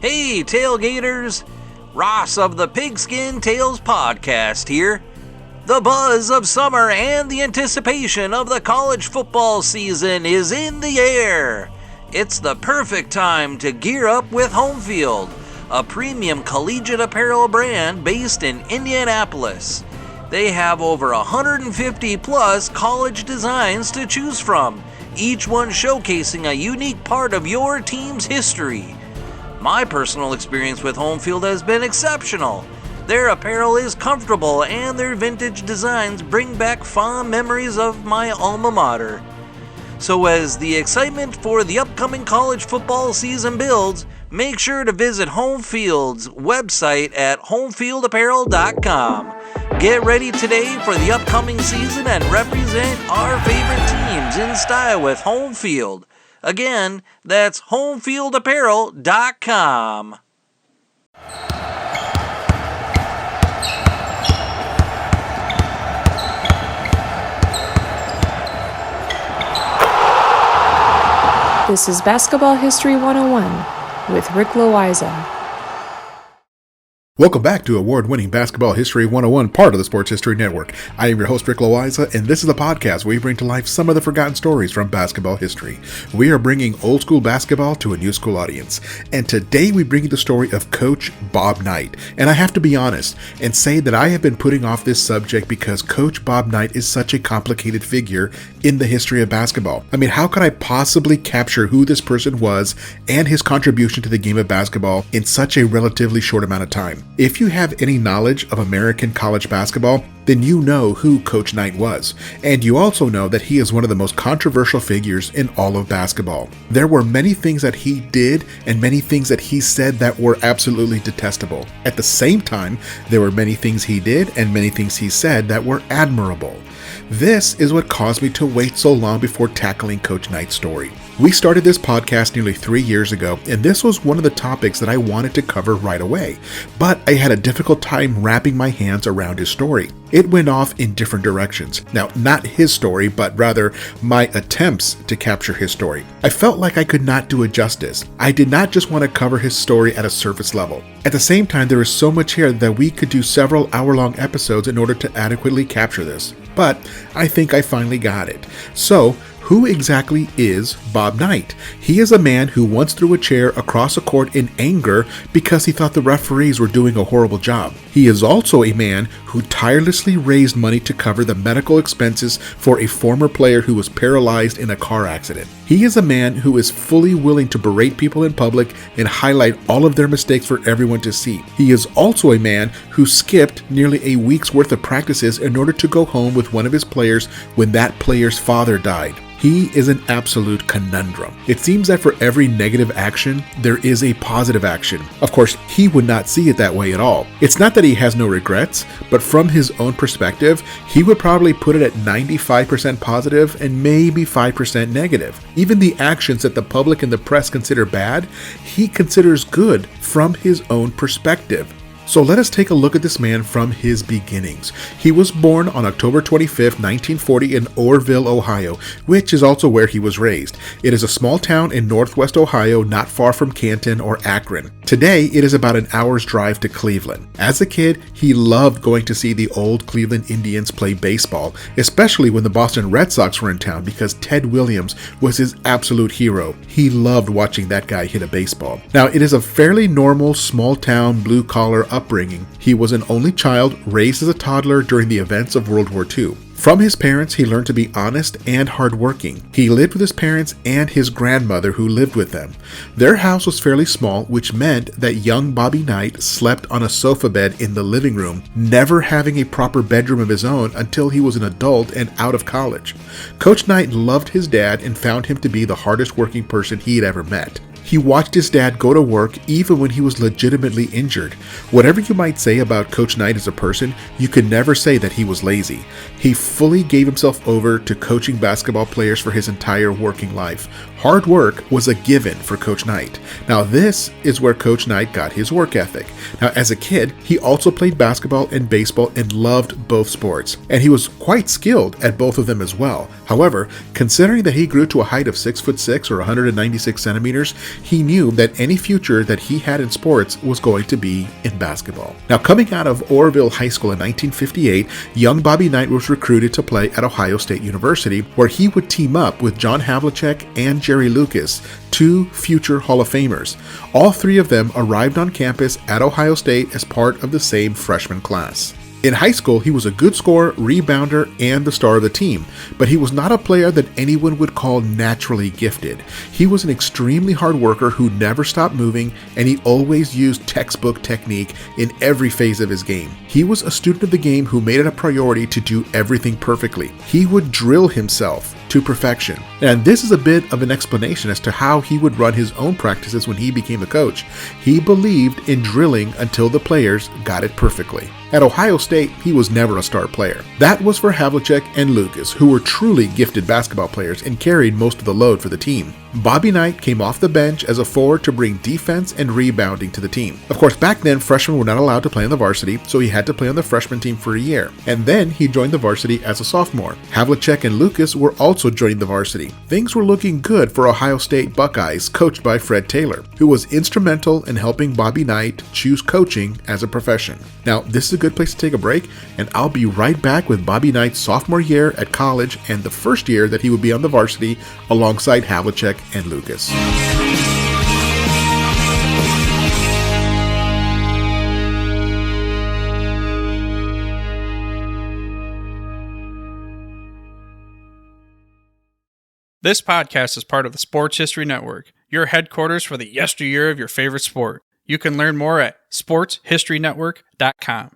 Hey, tailgaters! Ross of the Pigskin Tales podcast here. The buzz of summer and the anticipation of the college football season is in the air. It's the perfect time to gear up with Home Field, a premium collegiate apparel brand based in Indianapolis. They have over 150 plus college designs to choose from, each one showcasing a unique part of your team's history. My personal experience with Home Field has been exceptional. Their apparel is comfortable and their vintage designs bring back fond memories of my alma mater. So as the excitement for the upcoming college football season builds, make sure to visit Home Field's website at homefieldapparel.com. Get ready today for the upcoming season and represent our favorite teams in style with Home Field. Again, that's homefieldapparel.com. This is Basketball History 101 with Rick Loayza. Welcome back to award-winning Basketball History 101, part of the Sports History Network. I am your host, Rick Loayza, and this is the podcast where we bring to life some of the forgotten stories from basketball history. We are bringing old school basketball to a new school audience. And today we bring you the story of Coach Bob Knight. And I have to be honest and say that I have been putting off this subject because Coach Bob Knight is such a complicated figure in the history of basketball. I mean, how could I possibly capture who this person was and his contribution to the game of basketball in such a relatively short amount of time? If you have any knowledge of American college basketball, then you know who Coach Knight was. And you also know that he is one of the most controversial figures in all of basketball. There were many things that he did and many things that he said that were absolutely detestable. At the same time, there were many things he did and many things he said that were admirable. This is what caused me to wait so long before tackling Coach Knight's story. We started this podcast nearly 3 years ago, and this was one of the topics that I wanted to cover right away, but I had a difficult time wrapping my hands around his story. It went off in different directions. Now, not his story, but rather my attempts to capture his story. I felt like I could not do it justice. I did not just want to cover his story at a surface level. At the same time, there is so much here that we could do several hour-long episodes in order to adequately capture this. But I think I finally got it. So, who exactly is Bob Knight? He is a man who once threw a chair across a court in anger because he thought the referees were doing a horrible job. He is also a man who tirelessly raised money to cover the medical expenses for a former player who was paralyzed in a car accident. He is a man who is fully willing to berate people in public and highlight all of their mistakes for everyone to see. He is also a man who skipped nearly a week's worth of practices in order to go home with one of his players when that player's father died. He is an absolute conundrum. It seems that for every negative action, there is a positive action. Of course, he would not see it that way at all. It's not that he has no regrets, but from his own perspective, he would probably put it at 95% positive and maybe 5% negative. Even the actions that the public and the press consider bad, he considers good from his own perspective. So let us take a look at this man from his beginnings. He was born on October 25, 1940 in Orrville, Ohio, which is also where he was raised. It is a small town in northwest Ohio, not far from Canton or Akron. Today, it is about an hour's drive to Cleveland. As a kid, he loved going to see the old Cleveland Indians play baseball, especially when the Boston Red Sox were in town because Ted Williams was his absolute hero. He loved watching that guy hit a baseball. Now, it is a fairly normal, small-town, blue-collar upbringing. He was an only child raised as a toddler during the events of World War II. From his parents, he learned to be honest and hardworking. He lived with his parents and his grandmother who lived with them. Their house was fairly small, which meant that young Bobby Knight slept on a sofa bed in the living room, never having a proper bedroom of his own until he was an adult and out of college. Coach Knight loved his dad and found him to be the hardest working person he had ever met. He watched his dad go to work even when he was legitimately injured. Whatever you might say about Coach Knight as a person, you could never say that he was lazy. He fully gave himself over to coaching basketball players for his entire working life. Hard work was a given for Coach Knight. Now this is where Coach Knight got his work ethic. Now as a kid, he also played basketball and baseball and loved both sports, and he was quite skilled at both of them as well. However, considering that he grew to a height of 6'6" or 196 centimeters, he knew that any future that he had in sports was going to be in basketball. Now coming out of Oroville High School in 1958, young Bobby Knight was recruited to play at Ohio State University, where he would team up with John Havlicek and Jerry Lucas, two future Hall of Famers. All three of them arrived on campus at Ohio State as part of the same freshman class. In high school, he was a good scorer, rebounder, and the star of the team, but he was not a player that anyone would call naturally gifted. He was an extremely hard worker who never stopped moving, and he always used textbook technique in every phase of his game. He was a student of the game who made it a priority to do everything perfectly. He would drill himself to perfection. And this is a bit of an explanation as to how he would run his own practices when he became a coach. He believed in drilling until the players got it perfectly. At Ohio State, he was never a star player. That was for Havlicek and Lucas, who were truly gifted basketball players and carried most of the load for the team. Bobby Knight came off the bench as a forward to bring defense and rebounding to the team. Of course, back then, freshmen were not allowed to play on the varsity, so he had to play on the freshman team for a year. And then he joined the varsity as a sophomore. Havlicek and Lucas were also joining the varsity. Things were looking good for Ohio State Buckeyes, coached by Fred Taylor, who was instrumental in helping Bobby Knight choose coaching as a profession. Now, this is a good place to take a break, and I'll be right back with Bobby Knight's sophomore year at college and the first year that he would be on the varsity alongside Havlicek and Lucas. This podcast is part of the Sports History Network, your headquarters for the yesteryear of your favorite sport. You can learn more at sportshistorynetwork.com.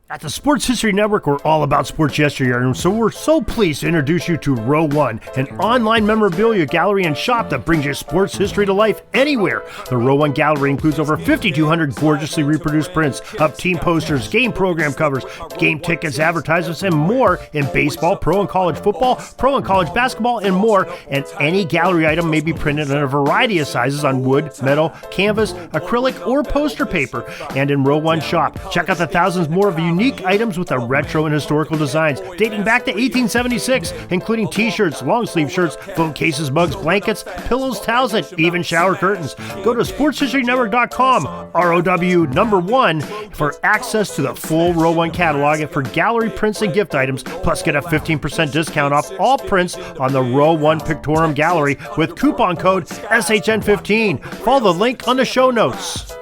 At the Sports History Network, we're all about sports yesteryear, and so we're so pleased to introduce you to Row One, an online memorabilia gallery and shop that brings your sports history to life anywhere. The Row One gallery includes over 5,200 gorgeously reproduced prints of team posters, game program covers, game tickets, advertisements, and more in baseball, pro and college football, pro and college basketball, and more. And any gallery item may be printed in a variety of sizes on wood, metal, canvas, acrylic, or poster paper. And in Row One shop, check out the thousands more of unique items with the retro and historical designs dating back to 1876, including t-shirts, long sleeve shirts, phone cases, mugs, blankets, pillows, towels, and even shower curtains. Go to sportshistorynetwork.com, ROW1, for access to the full Row One catalog and for gallery prints and gift items, plus get a 15% discount off all prints on the Row One Pictorum Gallery with coupon code SHN15. Follow the link on the show notes.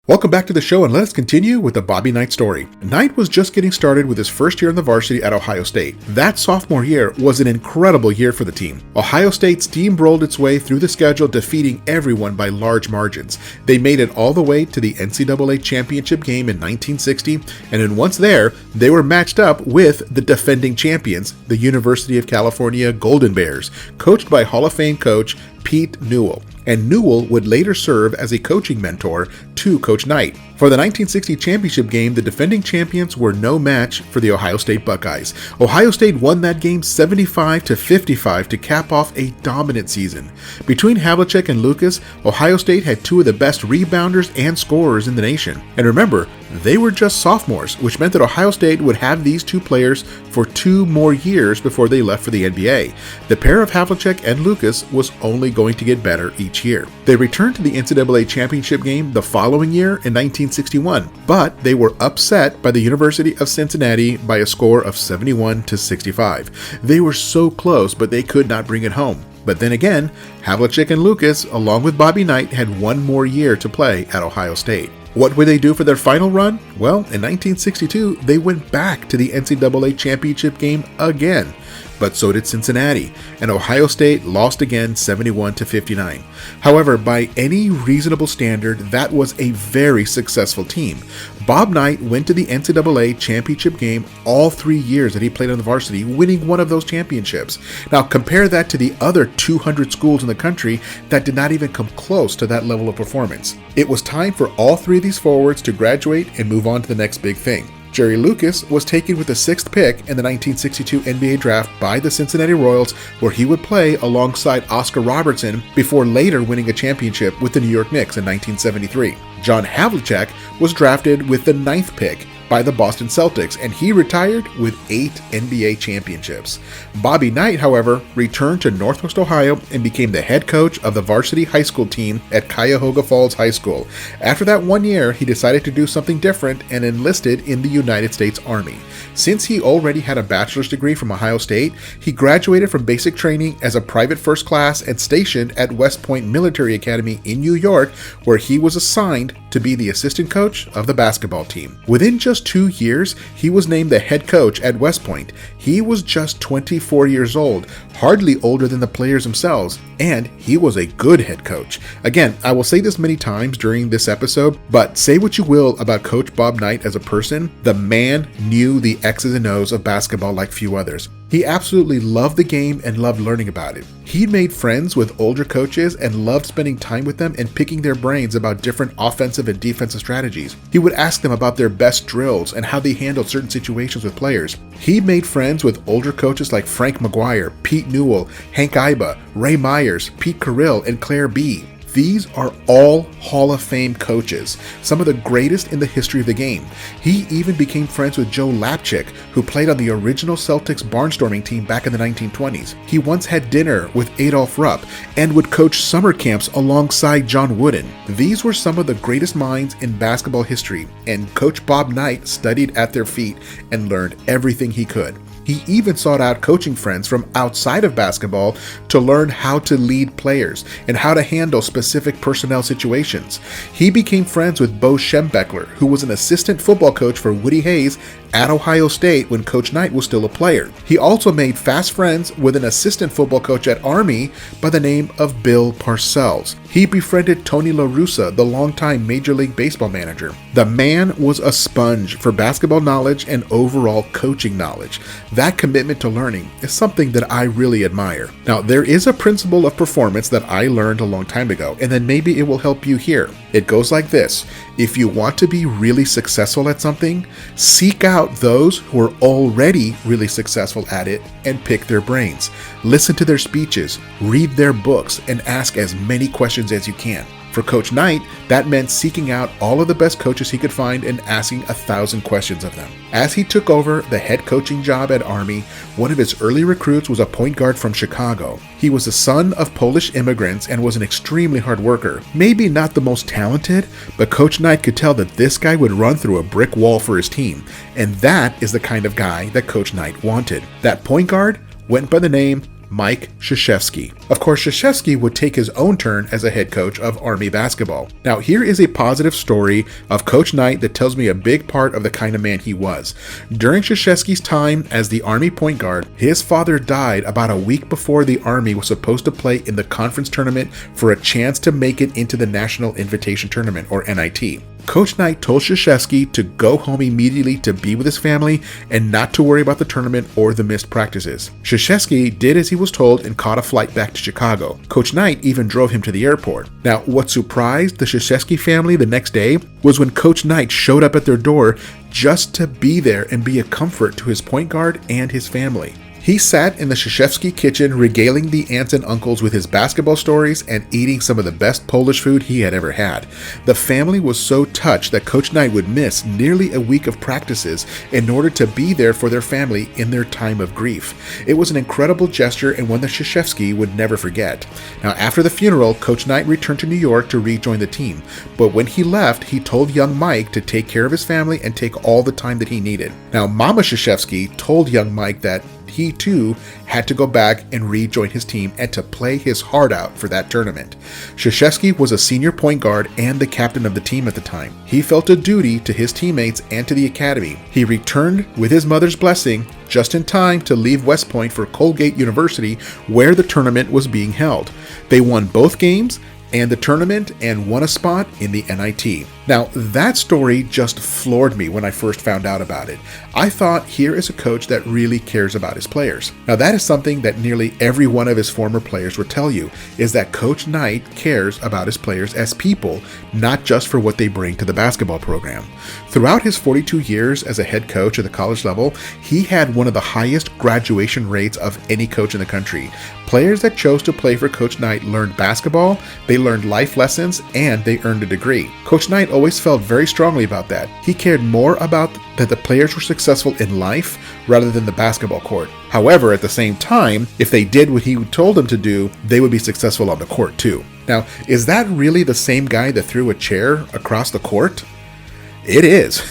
Welcome back to the show, and let us continue with the Bobby Knight story. Knight was just getting started with his first year in the varsity at Ohio State. That sophomore year was an incredible year for the team. Ohio State steamrolled its way through the schedule, defeating everyone by large margins. They made it all the way to the NCAA championship game in 1960, and then once there, they were matched up with the defending champions, the University of California Golden Bears, coached by Hall of Fame coach Pete Newell. And Newell would later serve as a coaching mentor to Coach Knight. For the 1960 championship game, the defending champions were no match for the Ohio State Buckeyes. Ohio State won that game 75-55 to cap off a dominant season. Between Havlicek and Lucas, Ohio State had two of the best rebounders and scorers in the nation. And remember, they were just sophomores, which meant that Ohio State would have these two players for 2 more years before they left for the NBA. The pair of Havlicek and Lucas was only going to get better each year. They returned to the NCAA championship game the following year in 1961, but they were upset by the University of Cincinnati by a score of 71-65. They were so close, but they could not bring it home. But then again, Havlicek and Lucas, along with Bobby Knight, had 1 more year to play at Ohio State. What would they do for their final run? Well, in 1962, they went back to the NCAA championship game again. But so did Cincinnati, and Ohio State lost again 71-59. However, by any reasonable standard, that was a very successful team. Bob Knight went to the NCAA championship game all 3 years that he played on the varsity, winning one of those championships. Now compare that to the other 200 schools in the country that did not even come close to that level of performance. It was time for all 3 of these forwards to graduate and move on to the next big thing. Jerry Lucas was taken with the 6th pick in the 1962 NBA draft by the Cincinnati Royals, where he would play alongside Oscar Robertson before later winning a championship with the New York Knicks in 1973. John Havlicek was drafted with the 9th pick by the Boston Celtics, and he retired with 8 NBA championships. Bobby Knight, however, returned to Northwest Ohio and became the head coach of the varsity high school team at Cuyahoga Falls High School. After that 1 year, he decided to do something different and enlisted in the United States Army. Since he already had a bachelor's degree from Ohio State, he graduated from basic training as a private first class and stationed at West Point Military Academy in New York, where he was assigned to be the assistant coach of the basketball team. Within just 2 years, he was named the head coach at West Point. He was just 24 years old, hardly older than the players themselves, and he was a good head coach. Again, I will say this many times during this episode, but say what you will about Coach Bob Knight as a person, the man knew the X's and O's of basketball like few others. He absolutely loved the game and loved learning about it. He made friends with older coaches and loved spending time with them and picking their brains about different offensive and defensive strategies. He would ask them about their best drills and how they handled certain situations with players. He made friends with older coaches like Frank McGuire, Pete Newell, Hank Iba, Ray Myers, Pete Carrill, and Claire B. These are all Hall of Fame coaches, some of the greatest in the history of the game. He even became friends with Joe Lapchick, who played on the original Celtics barnstorming team back in the 1920s. He once had dinner with Adolph Rupp and would coach summer camps alongside John Wooden. These were some of the greatest minds in basketball history, and Coach Bob Knight studied at their feet and learned everything he could. He even sought out coaching friends from outside of basketball to learn how to lead players and how to handle specific personnel situations. He became friends with Bo Schembechler, who was an assistant football coach for Woody Hayes at Ohio State when Coach Knight was still a player. He also made fast friends with an assistant football coach at Army by the name of Bill Parcells. He befriended Tony La Russa, the longtime Major League Baseball manager. The man was a sponge for basketball knowledge and overall coaching knowledge. That commitment to learning is something that I really admire. Now, there is a principle of performance that I learned a long time ago, and then maybe it will help you here. It goes like this. If you want to be really successful at something, seek out those who are already really successful at it and pick their brains. Listen to their speeches, read their books, and ask as many questions as you can. For Coach Knight, that meant seeking out all of the best coaches he could find and asking 1,000 questions of them. As he took over the head coaching job at Army, one of his early recruits was a point guard from Chicago. He was the son of Polish immigrants and was an extremely hard worker. Maybe not the most talented, but Coach Knight could tell that this guy would run through a brick wall for his team, and that is the kind of guy that Coach Knight wanted. That point guard went by the name Mike Krzyzewski. Of course, Krzyzewski would take his own turn as a head coach of Army basketball. Now, here is a positive story of Coach Knight that tells me a big part of the kind of man he was. During Krzyzewski's time as the Army point guard, his father died about a week before the Army was supposed to play in the conference tournament for a chance to make it into the National Invitation Tournament, or NIT. Coach Knight told Krzyzewski to go home immediately to be with his family and not to worry about the tournament or the missed practices. Krzyzewski did as he was told and caught a flight back to Chicago. Coach Knight even drove him to the airport. Now, what surprised the Krzyzewski family the next day was when Coach Knight showed up at their door just to be there and be a comfort to his point guard and his family. He sat in the Krzyzewski kitchen regaling the aunts and uncles with his basketball stories and eating some of the best Polish food he had ever had. The family was so touched that Coach Knight would miss nearly a week of practices in order to be there for their family in their time of grief. It was an incredible gesture and one that Krzyzewski would never forget. Now, after the funeral, Coach Knight returned to New York to rejoin the team, but when he left, he told young Mike to take care of his family and take all the time that he needed. Now, Mama Krzyzewski told young Mike that he too had to go back and rejoin his team and to play his heart out for that tournament. Krzyzewski was a senior point guard and the captain of the team at the time. He felt a duty to his teammates and to the academy. He returned with his mother's blessing just in time to leave West Point for Colgate University, where the tournament was being held. They won both games and the tournament and won a spot in the NIT. Now, that story just floored me when I first found out about it. I thought, here is a coach that really cares about his players. Now, that is something that nearly every one of his former players would tell you, is that Coach Knight cares about his players as people, not just for what they bring to the basketball program. Throughout his 42 years as a head coach at the college level, he had one of the highest graduation rates of any coach in the country. Players that chose to play for Coach Knight learned basketball, they learned life lessons, and they earned a degree. Coach Knight always felt very strongly about that. He cared more about that the players were successful in life rather than the basketball court. However, at the same time, if they did what he told them to do, they would be successful on the court too. Now, is that really the same guy that threw a chair across the court? It is.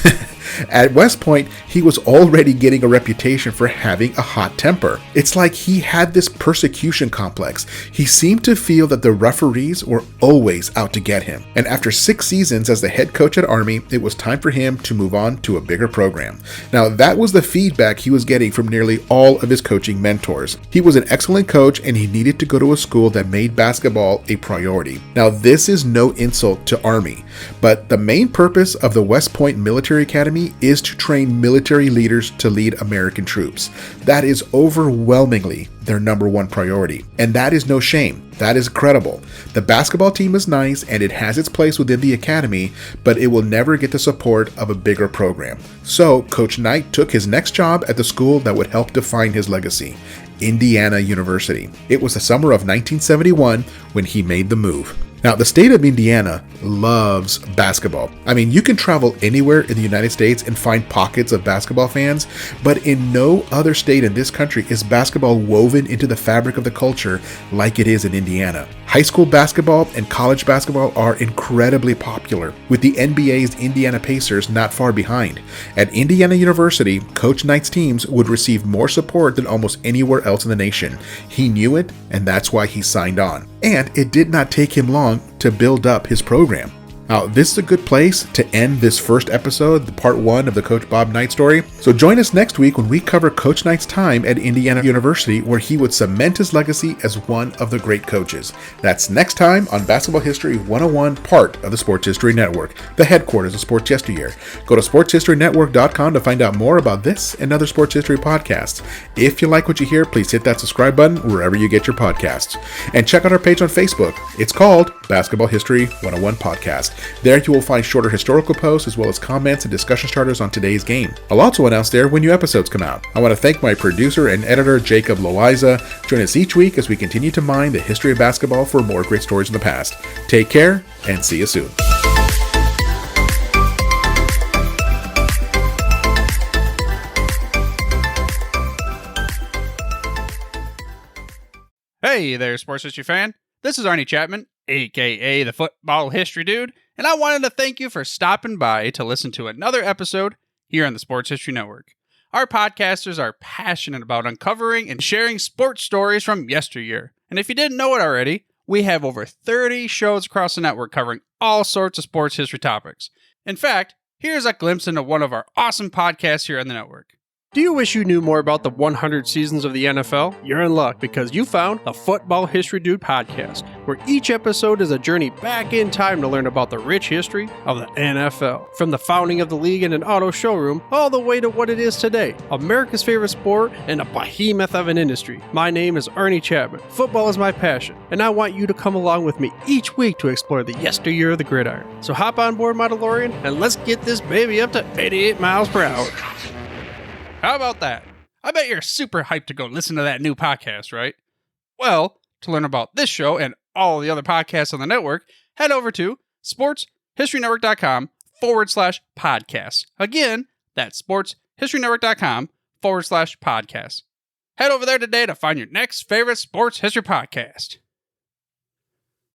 At West Point, he was already getting a reputation for having a hot temper. It's like he had this persecution complex. He seemed to feel that the referees were always out to get him. And after 6 seasons as the head coach at Army, it was time for him to move on to a bigger program. Now, that was the feedback he was getting from nearly all of his coaching mentors. He was an excellent coach and he needed to go to a school that made basketball a priority. Now, this is no insult to Army, but the main purpose of the West Point Military Academy is to train military leaders to lead American troops. That is overwhelmingly their number one priority. And that is no shame. That is credible. The basketball team is nice and it has its place within the academy, but it will never get the support of a bigger program. So Coach Knight took his next job at the school that would help define his legacy, Indiana University. It was the summer of 1971 when he made the move. Now, the state of Indiana loves basketball. I mean, you can travel anywhere in the United States and find pockets of basketball fans, but in no other state in this country is basketball woven into the fabric of the culture like it is in Indiana. High school basketball and college basketball are incredibly popular, with the NBA's Indiana Pacers not far behind. At Indiana University, Coach Knight's teams would receive more support than almost anywhere else in the nation. He knew it, and that's why he signed on. And it did not take him long to build up his program. Now, this is a good place to end this first episode, the part 1 of the Coach Bob Knight story. So join us next week when we cover Coach Knight's time at Indiana University, where he would cement his legacy as one of the great coaches. That's next time on Basketball History 101, part of the Sports History Network, the headquarters of Sports Yesteryear. Go to sportshistorynetwork.com to find out more about this and other sports history podcasts. If you like what you hear, please hit that subscribe button wherever you get your podcasts. And check out our page on Facebook. It's called Basketball History 101 Podcast. There you will find shorter historical posts as well as comments and discussion starters on today's game. I'll also announce there when new episodes come out. I want to thank my producer and editor, Jacob Loayza. Join us each week as we continue to mine the history of basketball for more great stories in the past. Take care and see you soon. Hey there, sports history fan. This is Arnie Chapman, aka the Football History Dude, and I wanted to thank you for stopping by to listen to another episode here on the Sports History Network. Our podcasters are passionate about uncovering and sharing sports stories from yesteryear. And if you didn't know it already, we have over 30 shows across the network covering all sorts of sports history topics. In fact, here's a glimpse into one of our awesome podcasts here on the network. Do you wish you knew more about the 100 seasons of the NFL? You're in luck because you found the Football History Dude podcast, where each episode is a journey back in time to learn about the rich history of the NFL. From the founding of the league in an auto showroom, all the way to what it is today, America's favorite sport and a behemoth of an industry. My name is Arnie Chapman. Football is my passion, and I want you to come along with me each week to explore the yesteryear of the gridiron. So hop on board my DeLorean and let's get this baby up to 88 miles per hour. How about that? I bet you're super hyped to go listen to that new podcast, right? Well, to learn about this show and all the other podcasts on the network, head over to sportshistorynetwork.com/podcasts. Again, that's sportshistorynetwork.com/podcasts. Head over there today to find your next favorite sports history podcast.